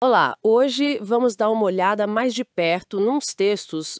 Olá, hoje vamos dar uma olhada mais de perto nos textos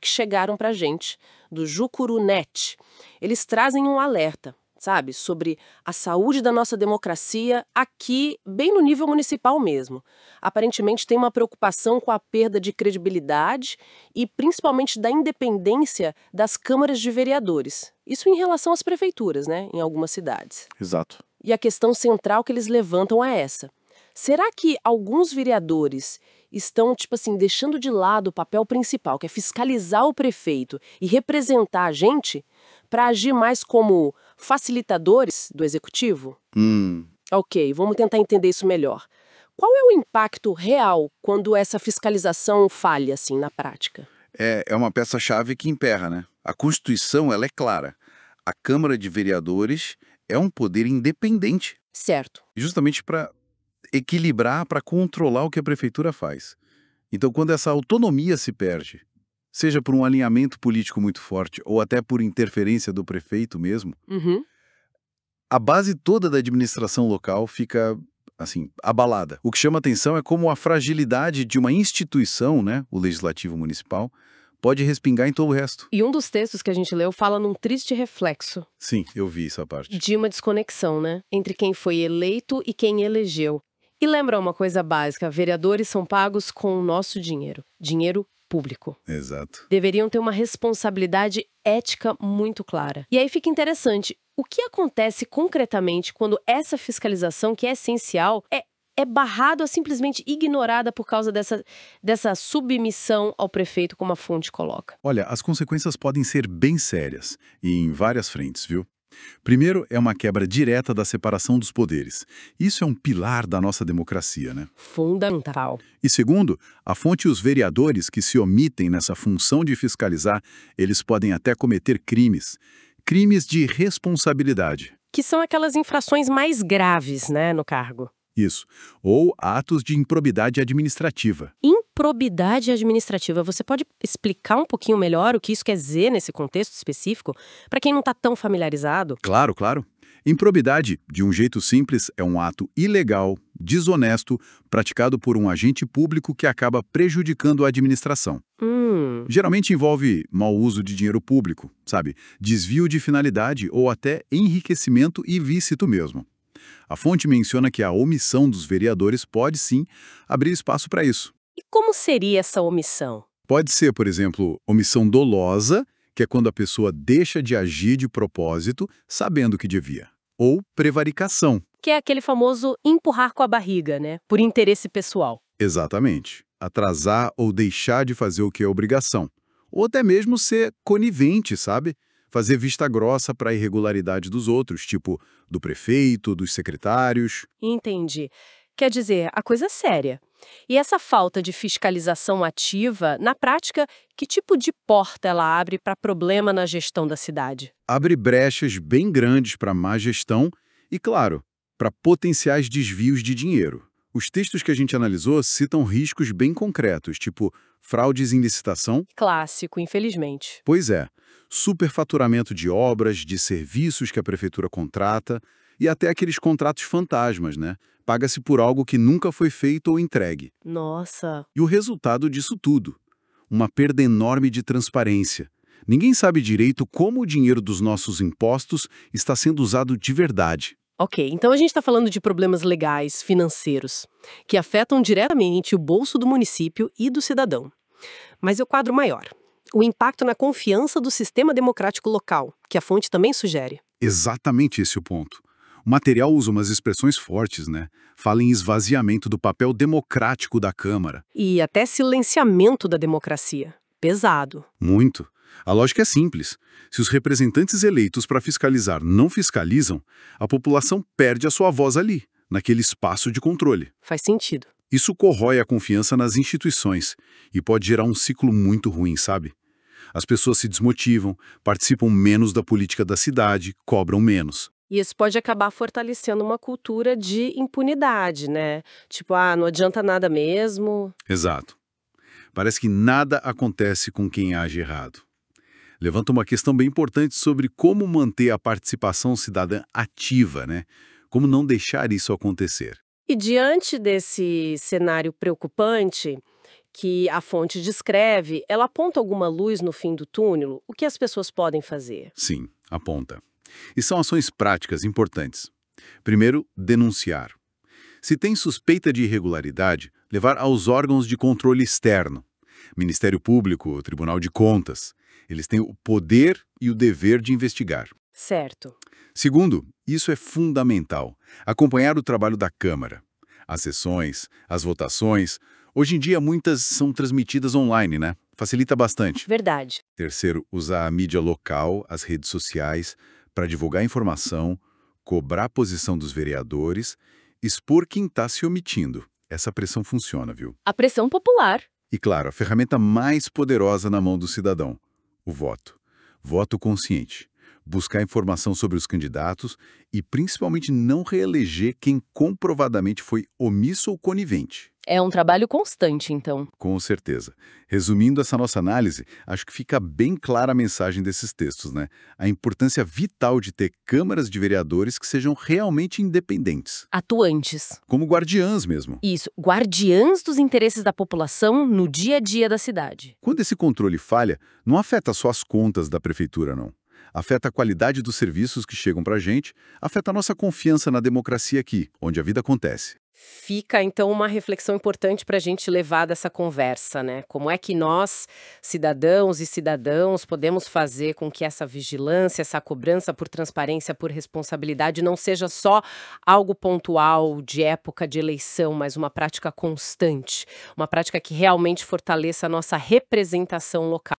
que chegaram para gente, do Jucurunet. Eles trazem um alerta, sabe, sobre a saúde da nossa democracia aqui, bem no nível municipal mesmo. Aparentemente tem uma preocupação com a perda de credibilidade e principalmente da independência das câmaras de vereadores. Isso em relação às prefeituras, né, em algumas cidades. Exato. E a questão central que eles levantam é essa. Será que alguns vereadores estão, tipo assim, deixando de lado o papel principal, que é fiscalizar o prefeito e representar a gente, para agir mais como facilitadores do executivo? Hum, Ok, vamos tentar entender isso melhor. Qual é o impacto real quando essa fiscalização falha, assim, na prática? é uma peça-chave que emperra, né? A Constituição, ela é clara. A Câmara de Vereadores é um poder independente, Certo. justamente para equilibrar, para controlar o que a prefeitura faz. Então, quando essa autonomia se perde, seja por um alinhamento político muito forte ou até por interferência do prefeito mesmo, Uhum. a base toda da administração local fica, assim, abalada. O que chama atenção é como a fragilidade de uma instituição, né, o legislativo municipal, pode respingar em todo o resto. E um dos textos que a gente leu fala num triste reflexo Sim, eu vi essa parte. de uma desconexão, né, entre quem foi eleito e quem elegeu. E lembra uma coisa básica, vereadores são pagos com o nosso dinheiro, dinheiro público. Exato. Deveriam ter uma responsabilidade ética muito clara. E aí fica interessante, o que acontece concretamente quando essa fiscalização, que é essencial, é barrada ou simplesmente ignorada por causa dessa submissão ao prefeito, como a fonte coloca? Olha, as consequências podem ser bem sérias e em várias frentes, viu? Primeiro, é uma quebra direta da separação dos poderes. Isso é um pilar da nossa democracia, né? Fundamental. E segundo, a fonte e os vereadores que se omitem nessa função de fiscalizar, eles podem até cometer crimes. Crimes de responsabilidade. Que são aquelas infrações mais graves, né, no cargo. Isso. Ou atos de improbidade administrativa. Improbidade administrativa. Você pode explicar um pouquinho melhor o que isso quer dizer nesse contexto específico, para quem não está tão familiarizado? Claro, claro. Improbidade, de um jeito simples, é um ato ilegal, desonesto, praticado por um agente público que acaba prejudicando a administração. Geralmente envolve mau uso de dinheiro público, sabe? Desvio de finalidade ou até enriquecimento ilícito mesmo. A fonte menciona que a omissão dos vereadores pode sim abrir espaço para isso. E como seria essa omissão? Pode ser, por exemplo, omissão dolosa, que é quando a pessoa deixa de agir de propósito, sabendo que devia. Ou prevaricação. Que é aquele famoso empurrar com a barriga, né? Por interesse pessoal. Exatamente. Atrasar ou deixar de fazer o que é obrigação. Ou até mesmo ser conivente, sabe? Fazer vista grossa para a irregularidade dos outros, tipo do prefeito, dos secretários. Entendi. Quer dizer, a coisa é séria. E essa falta de fiscalização ativa, na prática, que tipo de porta ela abre para problema na gestão da cidade? Abre brechas bem grandes para má gestão e, claro, para potenciais desvios de dinheiro. Os textos que a gente analisou citam riscos bem concretos, tipo fraudes em licitação. Clássico, infelizmente. Pois é, superfaturamento de obras, de serviços que a prefeitura contrata e até aqueles contratos fantasmas, né? Paga-se por algo que nunca foi feito ou entregue. Nossa. E o resultado disso tudo? Uma perda enorme de transparência. Ninguém sabe direito como o dinheiro dos nossos impostos está sendo usado de verdade. Ok, então a gente está falando de problemas legais, financeiros, que afetam diretamente o bolso do município e do cidadão. Mas é o quadro maior. O impacto na confiança do sistema democrático local, que a fonte também sugere. Exatamente esse o ponto. O material usa umas expressões fortes, né? Fala em esvaziamento do papel democrático da Câmara. E até silenciamento da democracia. Pesado. Muito. A lógica é simples. Se os representantes eleitos para fiscalizar não fiscalizam, a população perde a sua voz ali, naquele espaço de controle. Faz sentido. Isso corrói a confiança nas instituições e pode gerar um ciclo muito ruim, sabe? As pessoas se desmotivam, participam menos da política da cidade, cobram menos. E isso pode acabar fortalecendo uma cultura de impunidade, né? Tipo, não adianta nada mesmo. Exato. Parece que nada acontece com quem age errado. Levanta uma questão bem importante sobre como manter a participação cidadã ativa, né? Como não deixar isso acontecer. E diante desse cenário preocupante que a fonte descreve, ela aponta alguma luz no fim do túnel? O que as pessoas podem fazer? Sim, aponta. E são ações práticas importantes. Primeiro, denunciar. Se tem suspeita de irregularidade, levar aos órgãos de controle externo. Ministério Público, Tribunal de Contas. Eles têm o poder e o dever de investigar. Certo. Segundo, isso é fundamental, acompanhar o trabalho da Câmara. As sessões, as votações, hoje em dia muitas são transmitidas online, né? Facilita bastante. Verdade. Terceiro, usar a mídia local, as redes sociais, para divulgar informação, cobrar a posição dos vereadores, expor quem está se omitindo. Essa pressão funciona, viu? A pressão popular. E claro, a ferramenta mais poderosa na mão do cidadão, o voto. Voto consciente. Buscar informação sobre os candidatos e principalmente não reeleger quem comprovadamente foi omisso ou conivente. É um trabalho constante, então. Com certeza. Resumindo essa nossa análise, acho que fica bem clara a mensagem desses textos, né? A importância vital de ter câmaras de vereadores que sejam realmente independentes. Atuantes. Como guardiãs mesmo. Isso, guardiãs dos interesses da população no dia a dia da cidade. Quando esse controle falha, não afeta só as contas da prefeitura, não. Afeta a qualidade dos serviços que chegam para a gente, afeta a nossa confiança na democracia aqui, onde a vida acontece. Fica, então, uma reflexão importante para a gente levar dessa conversa, né? Como é que nós, cidadãos e cidadãos, podemos fazer com que essa vigilância, essa cobrança por transparência, por responsabilidade, não seja só algo pontual de época de eleição, mas uma prática constante, uma prática que realmente fortaleça a nossa representação local.